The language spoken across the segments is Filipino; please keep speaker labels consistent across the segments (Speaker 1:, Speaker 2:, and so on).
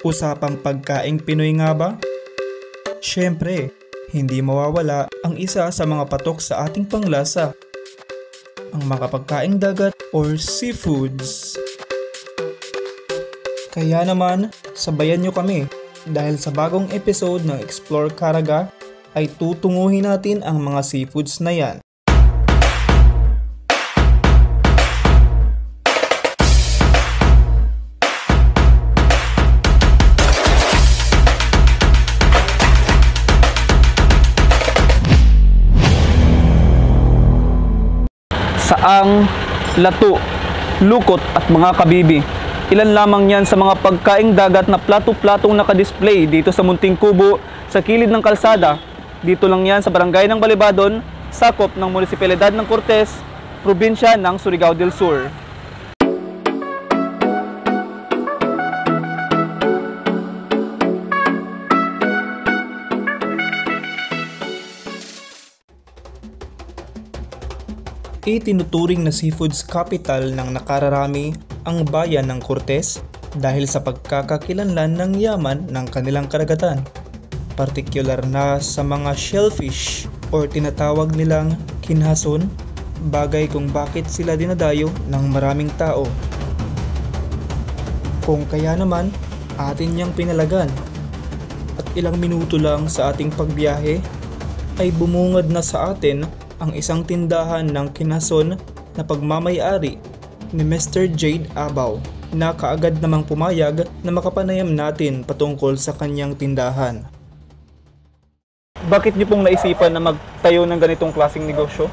Speaker 1: Usapang pagkaing Pinoy nga ba? Siyempre, hindi mawawala ang isa sa mga patok sa ating panglasa, ang mga pagkaing dagat or seafoods. Kaya naman, sabayan nyo kami dahil sa bagong episode ng Explore Caraga ay tutunguhin natin ang mga seafoods na yan.
Speaker 2: Saang, lato, lukot at mga kabibi. Ilan lamang yan sa mga pagkaing dagat na plato-platong nakadisplay dito sa Munting Kubo sa kilid ng kalsada. Dito lang yan sa barangay ng Balibadon, sakop ng munisipalidad ng Cortes, probinsya ng Surigao del Sur.
Speaker 1: Itinuturing na seafoods capital ng nakararami ang bayan ng Cortes dahil sa pagkakakilanlan ng yaman ng kanilang karagatan, partikular na sa mga shellfish or tinatawag nilang kinhason, bagay kung bakit sila dinadayo ng maraming tao. Kung kaya naman, atin niyang pinalagan at ilang minuto lang sa ating pagbiyahe ay bumungad na sa atin ang isang tindahan ng kinhason na pagmamay-ari ni Mr. Jade Abaw na kaagad namang pumayag na makapanayam natin patungkol sa kanyang tindahan.
Speaker 2: Bakit niyo pong naisipan na magtayo ng ganitong klaseng negosyo?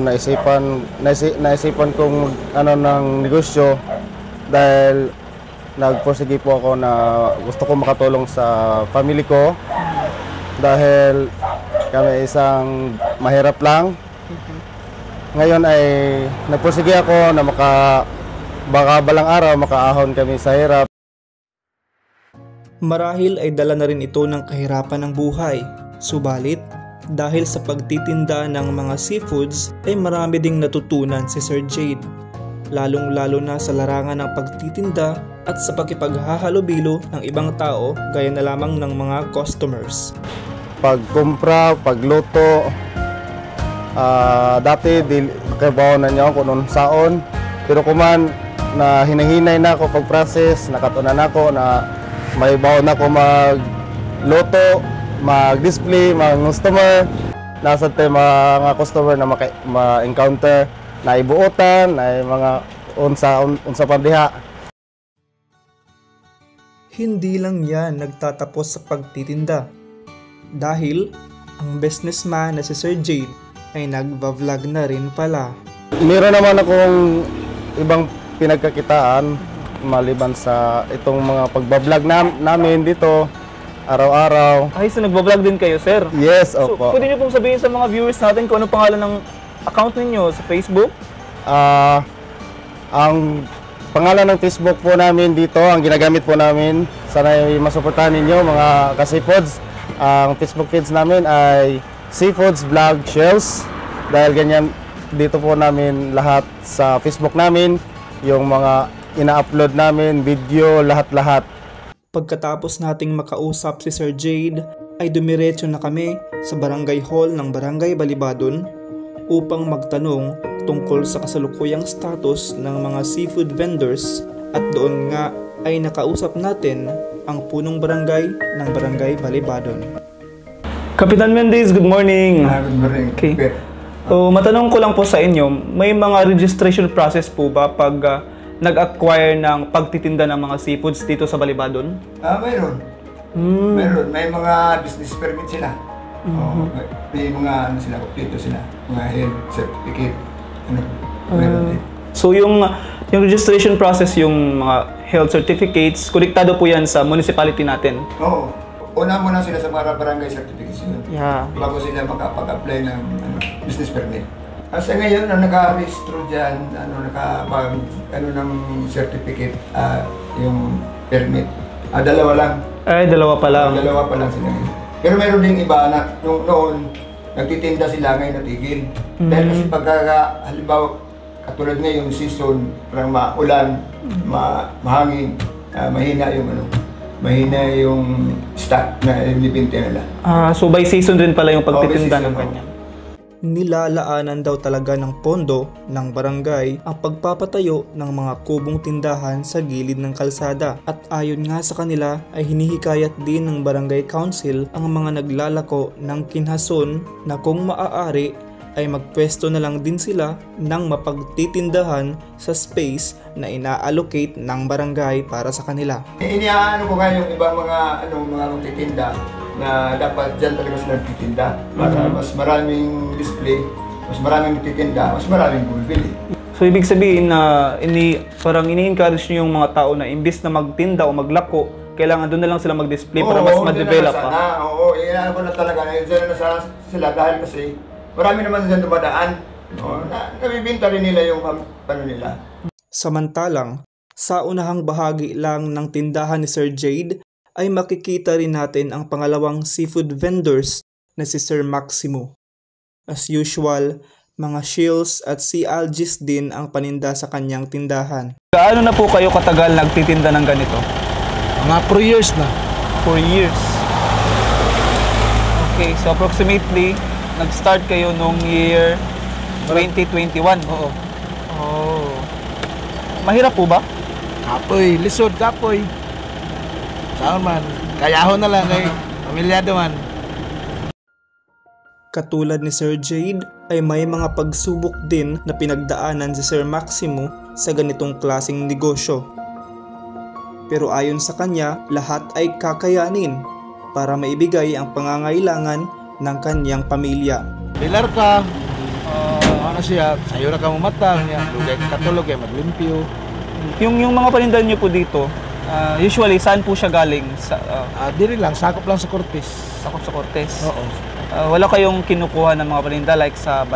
Speaker 3: Naisipan kong ng negosyo dahil nagpursige po ako na gusto ko makatulong sa family ko dahil kami isang mahirap lang. Ngayon ay nagpursige ako na baka balang araw makaahon kami sa hirap.
Speaker 1: Marahil ay dala na rin ito ng kahirapan ng buhay. Subalit, dahil sa pagtitinda ng mga seafoods ay marami ding natutunan si Sir Jade. Lalong-lalo na sa larangan ng pagtitinda at sa pakipaghahalubilo ng ibang tao gaya na lamang ng mga customers.
Speaker 3: Pagkumpra, pagluto, dati kabaw na niya ako noon saon, pero kuman na hinahinay na ako pag-process, nakatunan ako na may baon na ako magluto, mag-display, mga customer. Nasa mga customer na ma-encounter na ibuotan, na mga unsa pandiha.
Speaker 1: Hindi lang yan nagtatapos sa pagtitinda. Dahil ang businessman na si Sir Jade ay nagba-vlog na rin pala.
Speaker 3: Meron naman akong ibang pinagkakitaan maliban sa itong mga pagba-vlog namin dito araw-araw.
Speaker 2: Ay, so nagba-vlog din kayo, sir?
Speaker 3: Yes,
Speaker 2: opo. So, pwede niyo pong sabihin sa mga viewers natin kung ano pangalan ng account ninyo sa Facebook?
Speaker 3: Ang pangalan ng Facebook po namin dito, ang ginagamit po namin, sana ay masuportahan ninyo mga ka-seafoods. Ang Facebook page namin ay Seafoods Vlog Shells. Dahil ganyan, dito po namin lahat sa Facebook namin, yung mga ina-upload namin, video, lahat-lahat.
Speaker 1: Pagkatapos nating makausap si Sir Jade, ay dumiretso na kami sa barangay hall ng Barangay Balibadon upang magtanong tungkol sa kasalukuyang status ng mga seafood vendors at doon nga ay nakausap natin ang punong barangay ng Barangay Balibadon.
Speaker 2: Kapitan Mendez, good morning.
Speaker 4: Good morning.
Speaker 2: Okay. So, matanong ko lang po sa inyo, may mga registration process po ba pag nag-acquire ng pagtitinda ng mga seafoods dito sa Balibadon?
Speaker 4: Mayroon. Mayroon. May mga business permit sila. May mga sila, dito sila. Mga health certificate. Meron din.
Speaker 2: So, yung registration process, yung mga health certificates, konektado po yan sa municipality natin?
Speaker 4: Oo. Una muna sila sa mga barangay certification.
Speaker 2: Yeah.
Speaker 4: Bago sila makapag-apply ng business permit. Kasi ngayon, naka-registro dyan, ng certificate, yung permit. Dalawa lang.
Speaker 2: Ay, dalawa pa lang.
Speaker 4: Dalawa pa lang sila. Pero mayroon ding iba na noon, nagtitinda sila ngayon natigil. Dahil kasi halimbawa, katulad ngayong season, parang maulan, mahangin, mahina yung mahina yung stock na inibinti nila.
Speaker 2: So by season rin pala yung pagtitinda
Speaker 4: season,
Speaker 2: ng kanya.
Speaker 1: Nilalaanan daw talaga ng pondo ng barangay ang pagpapatayo ng mga kubong tindahan sa gilid ng kalsada, at ayon nga sa kanila ay hinihikayat din ng barangay council ang mga naglalako ng kinhason na kung maaari ay magpwesto na lang din sila ng mapagtitindahan sa space na ina-allocate ng barangay para sa kanila.
Speaker 4: Iniaano ko nga yung ibang mga mga magtitinda na dapat dyan talaga sila nagtitinda para mas maraming display, mas maraming nagtitinda, mas maraming bumibili.
Speaker 2: So ibig sabihin na parang ini-encourage niyo yung mga tao na imbis na magtinda o maglako, kailangan doon na lang sila mag-display para mas ma-develop pa.
Speaker 4: Oo, inaano ko na talaga na dyan na sana sila dahil kasi marami naman dyan dumadaan. Nabibinta rin nila yung nila.
Speaker 1: Samantalang, sa unahang bahagi lang ng tindahan ni Sir Jade ay makikita rin natin ang pangalawang seafood vendors na si Sir Maximo. As usual, mga shills at sea algaes din ang paninda sa kanyang tindahan.
Speaker 2: Gaano na po kayo katagal nagtitinda ng ganito?
Speaker 5: Mga 4 years na.
Speaker 2: 4 years. Okay, so approximately, nag-start kayo nung year 2021.
Speaker 5: Oo.
Speaker 2: Oh. Mahirap po ba?
Speaker 5: Kapoy, lisod, kapoy. Saan man, kayahon na lang kay pamilyado man.
Speaker 1: Katulad ni Sir Jade ay may mga pagsubok din na pinagdaanan si Sir Maximo sa ganitong klaseng negosyo. Pero ayon sa kanya, lahat ay kakayanin para maibigay ang pangangailangan ng kanyang pamilya.
Speaker 5: Pilar ka, ano siya, sayo na ka mamatang niya, lugay ka katulog ay maglimpyo.
Speaker 2: Yung mga paninda niyo po dito, usually saan po siya galing?
Speaker 5: Diri lang, sakop lang sa Cortes.
Speaker 2: Sakop sa Cortes.
Speaker 5: Oo.
Speaker 2: Wala kayong kinukuha ng mga paninda like sa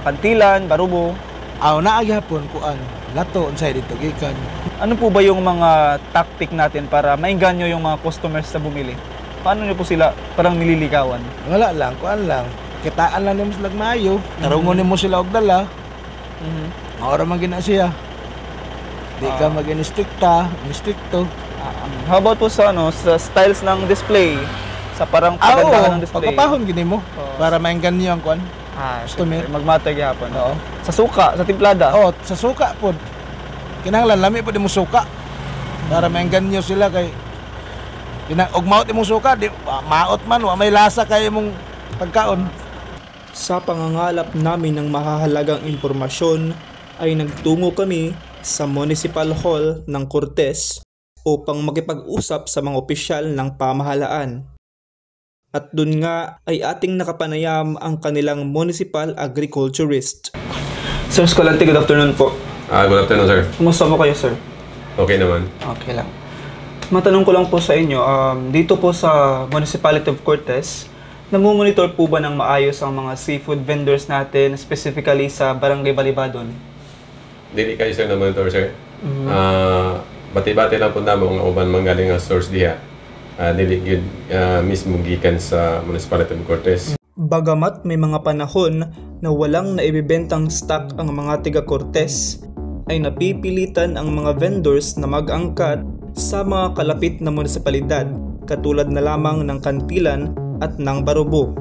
Speaker 2: Kantilan, Barubo?
Speaker 5: Naagihapon kuan, lato unsay dito gikan.
Speaker 2: Ano po ba yung mga tactic natin para maengganyo yung mga customers sa bumili? Paano niyo po sila parang nililigawan?
Speaker 5: Wala lang, kuan lang. Kitaan lang nimo sila maayo, tarungon nimo sila og dala. Maora man gina siya. Di ka mag-instricta, instricto.
Speaker 2: How about po sa sa styles ng display? Sa parang pagandahan ng display?
Speaker 5: Pagpapahon gini mo para maengganyo ang kuan. Customer.
Speaker 2: Magmatay gihapon.
Speaker 5: Oo.
Speaker 2: Sa suka, sa timplada.
Speaker 5: Sa suka pod. Kinahanglan lami pod mo suka para maengganyo sila kay og maot imong suka, di maot man wa may lasa kay imong pagkaon.
Speaker 1: Sa pangangalap namin ng mahahalagang impormasyon ay nagtungo kami sa Municipal Hall ng Cortes upang makipag-usap sa mga opisyal ng pamahalaan. At dun nga ay ating nakapanayam ang kanilang municipal agriculturist.
Speaker 2: Sir Escalante, good afternoon po.
Speaker 6: Good afternoon, sir.
Speaker 2: Kumusta po kayo, sir?
Speaker 6: Okay naman.
Speaker 2: Okay lang. Matanong ko lang po sa inyo, dito po sa Municipality of Cortes, namumonitor po ba ng maayos ang mga seafood vendors natin, specifically sa Barangay Balibadon?
Speaker 6: Dili kayo, sir, na monitor, sir. Bati-bati lang po namin ang uban manggaling nga source diha. Dili yun mismo gikan sa Municipality of Cortes.
Speaker 1: Bagamat may mga panahon na walang naibibentang stock ang mga tiga-Cortes, ay napipilitan ang mga vendors na mag-angkat sa mga kalapit na munisipalidad, katulad na lamang ng Kantilan at ng Barubo.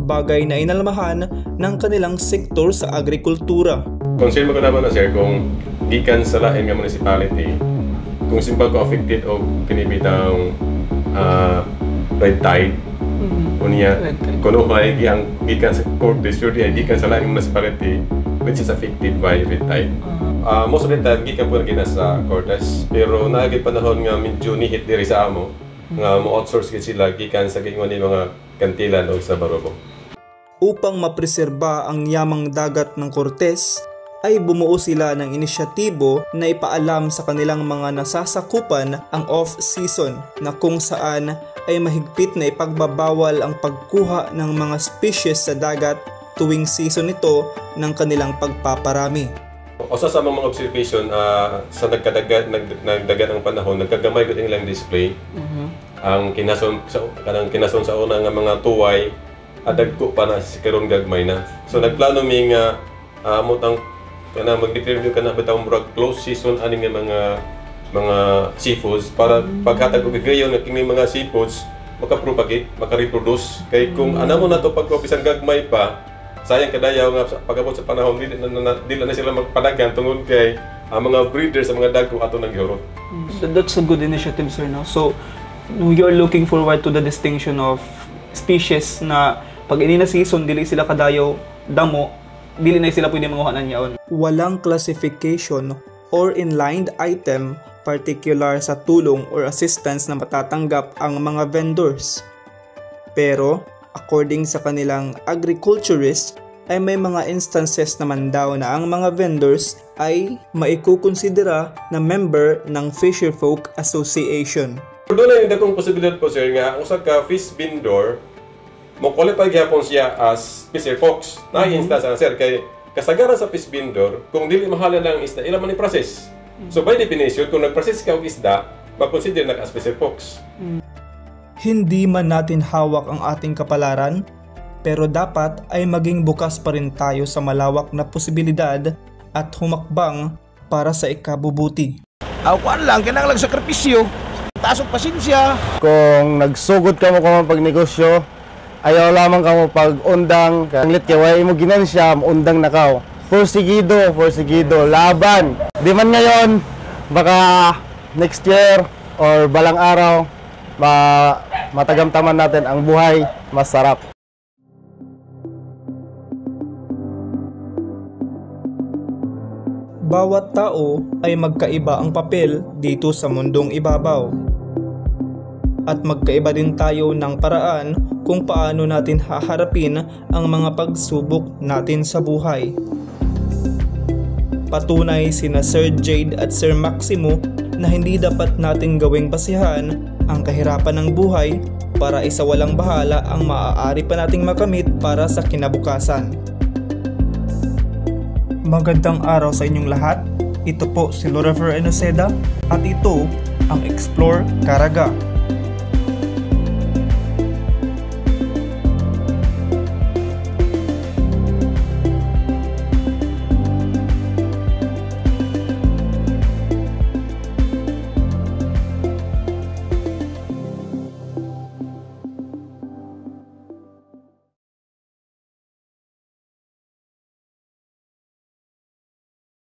Speaker 1: Bagay na inalmahan ng kanilang sektor sa agrikultura.
Speaker 6: Concern mo ko naman na, sir, kung gikan sa lain nga municipality, kung simple ko affected o pinibitang red tide, unya, kung may gikan sa Cortes, sure di gikan sa lain municipality which is affected by red tide. Most of the time, gikan po na sa Cortes, pero naagit panahon nga medyo nihit diri sa amo, nga mo-outsource gid sila gikan sa gingon ni mga Kantilan o sa Barubo.
Speaker 1: Upang mapreserba ang yamang dagat ng Cortes, ay bumuo sila ng inisyatibo na ipaalam sa kanilang mga nasasakupan ang off-season na kung saan ay mahigpit na ipagbabawal ang pagkuha ng mga species sa dagat tuwing season nito ng kanilang pagpaparami.
Speaker 6: Usa sa mga observation, sa nagdagan ang panahon, nagkagamay gud ang ilang display. Ang kinason sa una nga mga tuway, adagko pa na si karon gagmay na. So nagplano mi nga mutang kana mag-declare ka na bitaw murag close season ani nga mga mga seafoods para paghatag og gayon nga kini mga seafoods makapropagate, makareproduce. Kay kung ano mo na to pagkopisan gagmay pa, sayang kadayaw nga pagabot sa panahon dili na sila magpadagan tungod kay ang mga breeders sa mga dagko ato nang gihurot.
Speaker 2: That's a good initiative, sir. No? So, you're looking forward to the distinction of species na pag ini na season, dili sila kadayaw damo, dili na sila pwede manguha na yaon.
Speaker 1: Walang classification or inlined item particular sa tulong or assistance na matatanggap ang mga vendors. Pero, according sa kanilang agriculturist, ay may mga instances naman daw na ang mga vendors ay maikukonsidera na member ng Fisherfolk Association.
Speaker 6: Doon na yung dakong posibilidad po, sir, nga ang usa ka fish vendor mo qualify gyapon siya as Fisherfolks. Na-instance na, sir, kay kasagaran sa fish vendor, kung dili mahala ng isda, ila man i-process. So by definition, kung nag-process ka og isda, makonsider na as Fisherfolks.
Speaker 1: Hindi man natin hawak ang ating kapalaran, pero dapat ay maging bukas pa rin tayo sa malawak na posibilidad at humakbang para sa ikabubuti.
Speaker 5: Kuan lang, kinahanglan sakripisyo. Tasok pasensya.
Speaker 3: Kung nagsugod ka mo kung pagnegosyo, ayaw lamang ka mo pag-undang, kanglit kaya way mo ginansya, undang na ka. Porsigido, laban. Di man ngayon, baka next year or balang araw, matagamtaman natin ang buhay, masarap.
Speaker 1: Bawat tao ay magkaiba ang papel dito sa mundong ibabaw. At magkaiba din tayo ng paraan kung paano natin haharapin ang mga pagsubok natin sa buhay. Patunay sina Sir Jade at Sir Maximo na hindi dapat nating gawing basihan ang kahirapan ng buhay para isawalang bahala ang maaari pa nating makamit para sa kinabukasan. Magandang araw sa inyong lahat. Ito po si Lorifer Enoseda at ito ang Explore Caraga.